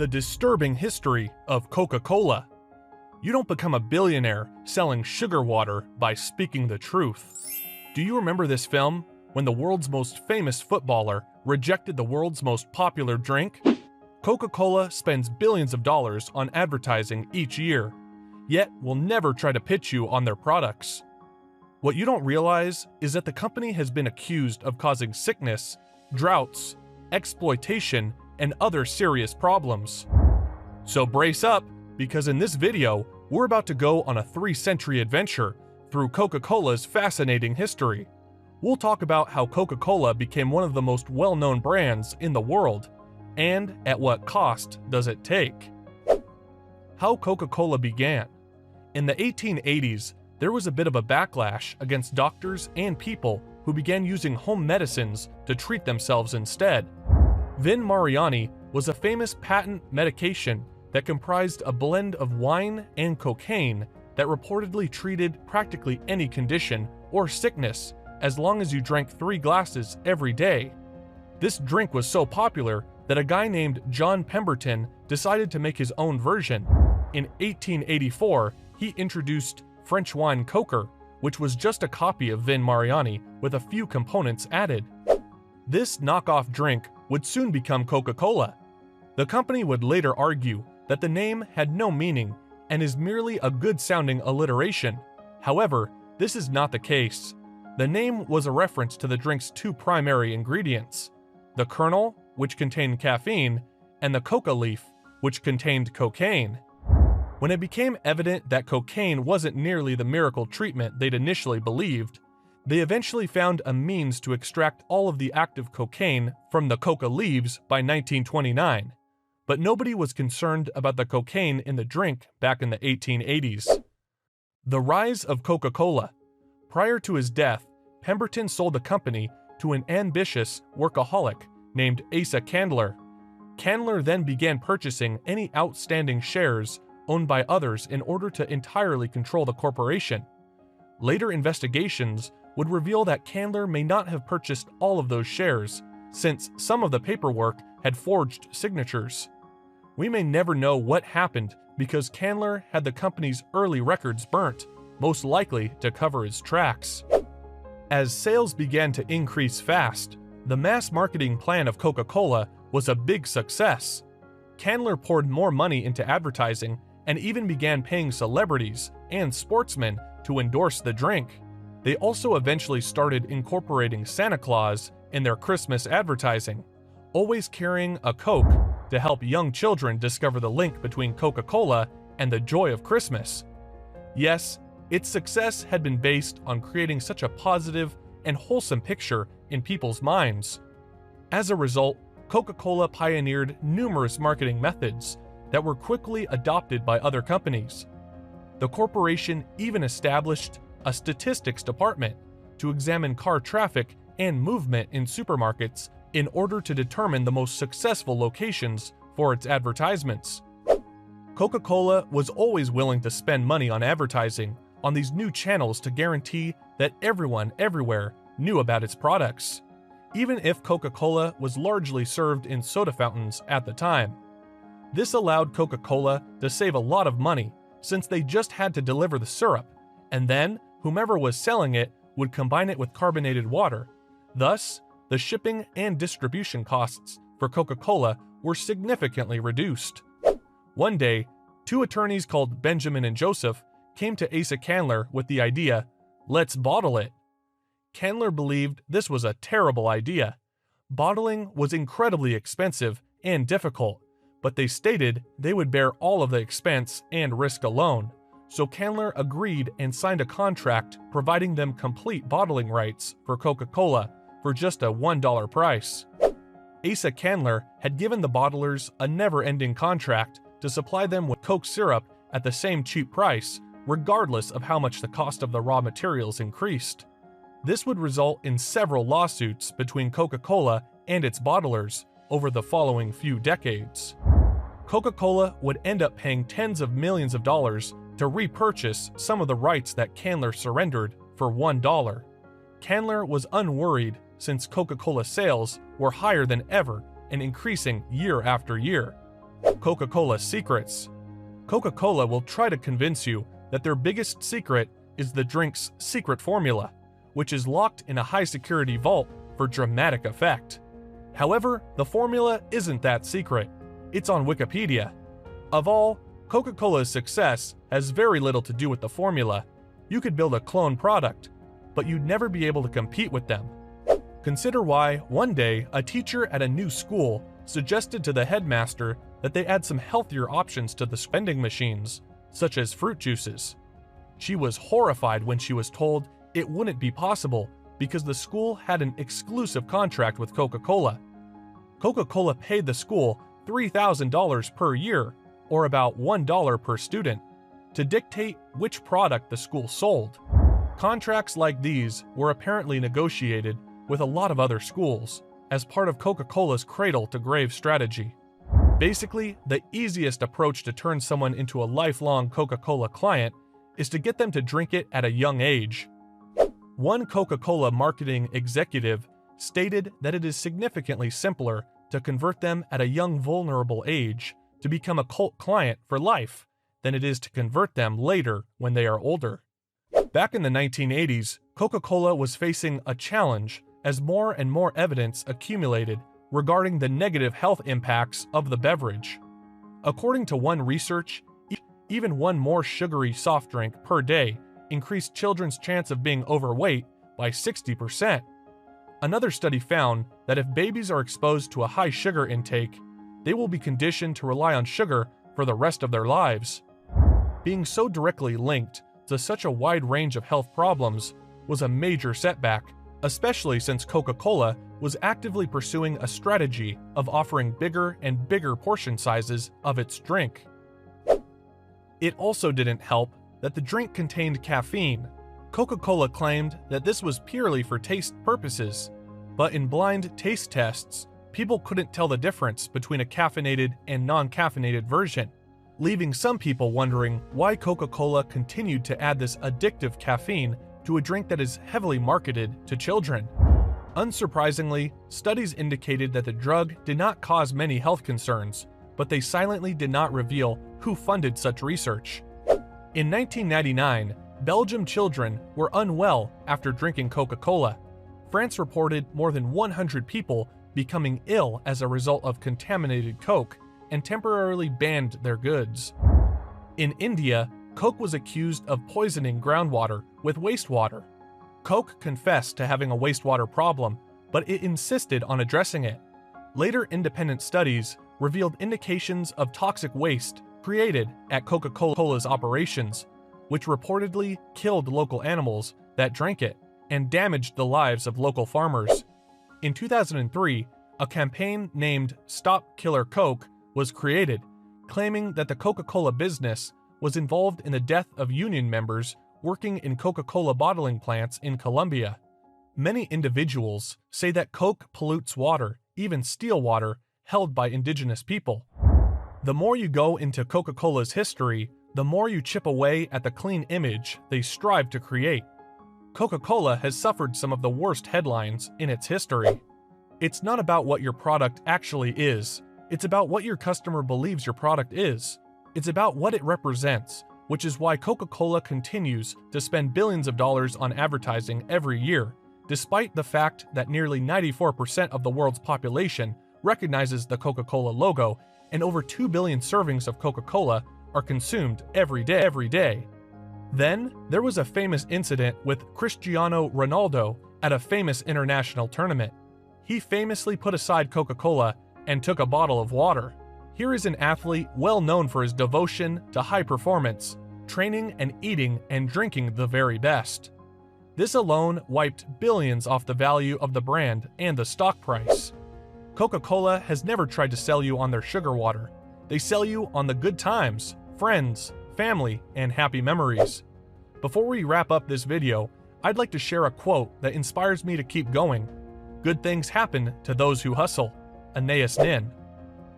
The disturbing history of Coca-Cola. You don't become a billionaire selling sugar water by speaking the truth. Do you remember this film when the world's most famous footballer rejected the world's most popular drink? Coca-Cola spends billions of dollars on advertising each year, yet will never try to pitch you on their products. What you don't realize is that the company has been accused of causing sickness, droughts, exploitation, and other serious problems. So brace up, because in this video, we're about to go on a 3-century adventure through Coca-Cola's fascinating history. We'll talk about how Coca-Cola became one of the most well-known brands in the world, and at what cost does it take. How Coca-Cola began. In the 1880s, there was a bit of a backlash against doctors and people who began using home medicines to treat themselves instead. Vin Mariani was a famous patent medication that comprised a blend of wine and cocaine that reportedly treated practically any condition or sickness as long as you drank 3 glasses every day. This drink was so popular that a guy named John Pemberton decided to make his own version. In 1884, he introduced French wine Coker, which was just a copy of Vin Mariani with a few components added. This knockoff drink would soon become Coca-Cola. The company would later argue that the name had no meaning and is merely a good-sounding alliteration. However, this is not the case. The name was a reference to the drink's 2 primary ingredients: the kernel, which contained caffeine, and the coca leaf, which contained cocaine. When it became evident that cocaine wasn't nearly the miracle treatment they'd initially believed, they eventually found a means to extract all of the active cocaine from the coca leaves by 1929. But nobody was concerned about the cocaine in the drink back in the 1880s. The rise of Coca-Cola. Prior to his death, Pemberton sold the company to an ambitious workaholic named Asa Candler. Candler then began purchasing any outstanding shares owned by others in order to entirely control the corporation. Later investigations would reveal that Candler may not have purchased all of those shares, since some of the paperwork had forged signatures. We may never know what happened because Candler had the company's early records burnt, most likely to cover his tracks. As sales began to increase fast, the mass marketing plan of Coca-Cola was a big success. Candler poured more money into advertising and even began paying celebrities and sportsmen to endorse the drink. They also eventually started incorporating Santa Claus in their Christmas advertising, always carrying a Coke to help young children discover the link between Coca-Cola and the joy of Christmas. Yes, its success had been based on creating such a positive and wholesome picture in people's minds. As a result, Coca-Cola pioneered numerous marketing methods that were quickly adopted by other companies. The corporation even established a statistics department to examine car traffic and movement in supermarkets in order to determine the most successful locations for its advertisements. Coca-Cola was always willing to spend money on advertising on these new channels to guarantee that everyone everywhere knew about its products, even if Coca-Cola was largely served in soda fountains at the time. This allowed Coca-Cola to save a lot of money since they just had to deliver the syrup, and then whomever was selling it would combine it with carbonated water. Thus, the shipping and distribution costs for Coca-Cola were significantly reduced. One day, 2 attorneys called Benjamin and Joseph came to Asa Candler with the idea, "Let's bottle it." Candler believed this was a terrible idea. Bottling was incredibly expensive and difficult, but they stated they would bear all of the expense and risk alone. So Candler agreed and signed a contract providing them complete bottling rights for Coca-Cola for just a $1 price. Asa Candler had given the bottlers a never-ending contract to supply them with Coke syrup at the same cheap price, regardless of how much the cost of the raw materials increased. This would result in several lawsuits between Coca-Cola and its bottlers over the following few decades. Coca-Cola would end up paying tens of millions of dollars to repurchase some of the rights that Candler surrendered for $1. Candler was unworried since Coca-Cola sales were higher than ever and increasing year after year. Coca-Cola secrets. Coca-Cola will try to convince you that their biggest secret is the drink's secret formula, which is locked in a high-security vault for dramatic effect. However, the formula isn't that secret. It's on Wikipedia. Of all, Coca-Cola's success has very little to do with the formula. You could build a clone product, but you'd never be able to compete with them. Consider why, one day, a teacher at a new school suggested to the headmaster that they add some healthier options to the vending machines, such as fruit juices. She was horrified when she was told it wouldn't be possible because the school had an exclusive contract with Coca-Cola. Coca-Cola paid the school $3,000 per year, or about $1 per student, to dictate which product the school sold. Contracts like these were apparently negotiated with a lot of other schools as part of Coca-Cola's cradle-to-grave strategy. Basically, the easiest approach to turn someone into a lifelong Coca-Cola client is to get them to drink it at a young age. One Coca-Cola marketing executive stated that it is significantly simpler to convert them at a young, vulnerable age to become a cult client for life than it is to convert them later when they are older. Back in the 1980s, Coca-Cola was facing a challenge as more and more evidence accumulated regarding the negative health impacts of the beverage. According to one research, even one more sugary soft drink per day increased children's chance of being overweight by 60%. Another study found that if babies are exposed to a high sugar intake, they will be conditioned to rely on sugar for the rest of their lives. Being so directly linked to such a wide range of health problems was a major setback, especially since Coca-Cola was actively pursuing a strategy of offering bigger and bigger portion sizes of its drink. It also didn't help that the drink contained caffeine. Coca-Cola claimed that this was purely for taste purposes, but in blind taste tests, people couldn't tell the difference between a caffeinated and non-caffeinated version, leaving some people wondering why Coca-Cola continued to add this addictive caffeine to a drink that is heavily marketed to children. Unsurprisingly, studies indicated that the drug did not cause many health concerns, but they silently did not reveal who funded such research. In 1999, Belgian children were unwell after drinking Coca-Cola. France reported more than 100 people becoming ill as a result of contaminated Coke and temporarily banned their goods. In India, Coke was accused of poisoning groundwater with wastewater. Coke confessed to having a wastewater problem, but it insisted on addressing it. Later independent studies revealed indications of toxic waste created at Coca-Cola's operations, which reportedly killed local animals that drank it and damaged the lives of local farmers. In 2003, a campaign named Stop Killer Coke was created, claiming that the Coca-Cola business was involved in the death of union members working in Coca-Cola bottling plants in Colombia. Many individuals say that Coke pollutes water, even still water, held by indigenous people. The more you go into Coca-Cola's history, the more you chip away at the clean image they strive to create. Coca-Cola has suffered some of the worst headlines in its history. It's not about what your product actually is, it's about what your customer believes your product is. It's about what it represents, which is why Coca-Cola continues to spend billions of dollars on advertising every year, despite the fact that nearly 94% of the world's population recognizes the Coca-Cola logo and over 2 billion servings of Coca-Cola are consumed every day. Then, there was a famous incident with Cristiano Ronaldo at a famous international tournament. He famously put aside Coca-Cola and took a bottle of water. Here is an athlete well known for his devotion to high performance, training and eating and drinking the very best. This alone wiped billions off the value of the brand and the stock price. Coca-Cola has never tried to sell you on their sugar water. They sell you on the good times, friends, family, and happy memories. Before we wrap up this video, I'd like to share a quote that inspires me to keep going. Good things happen to those who hustle. Aeneas Nin.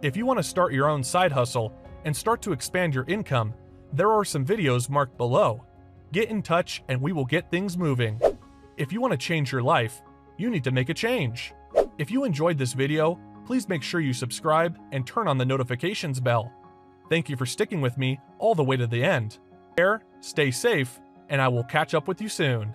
If you want to start your own side hustle and start to expand your income, there are some videos marked below. Get in touch and we will get things moving. If you want to change your life, you need to make a change. If you enjoyed this video, please make sure you subscribe and turn on the notifications bell. Thank you for sticking with me all the way to the end. Stay safe, and I will catch up with you soon.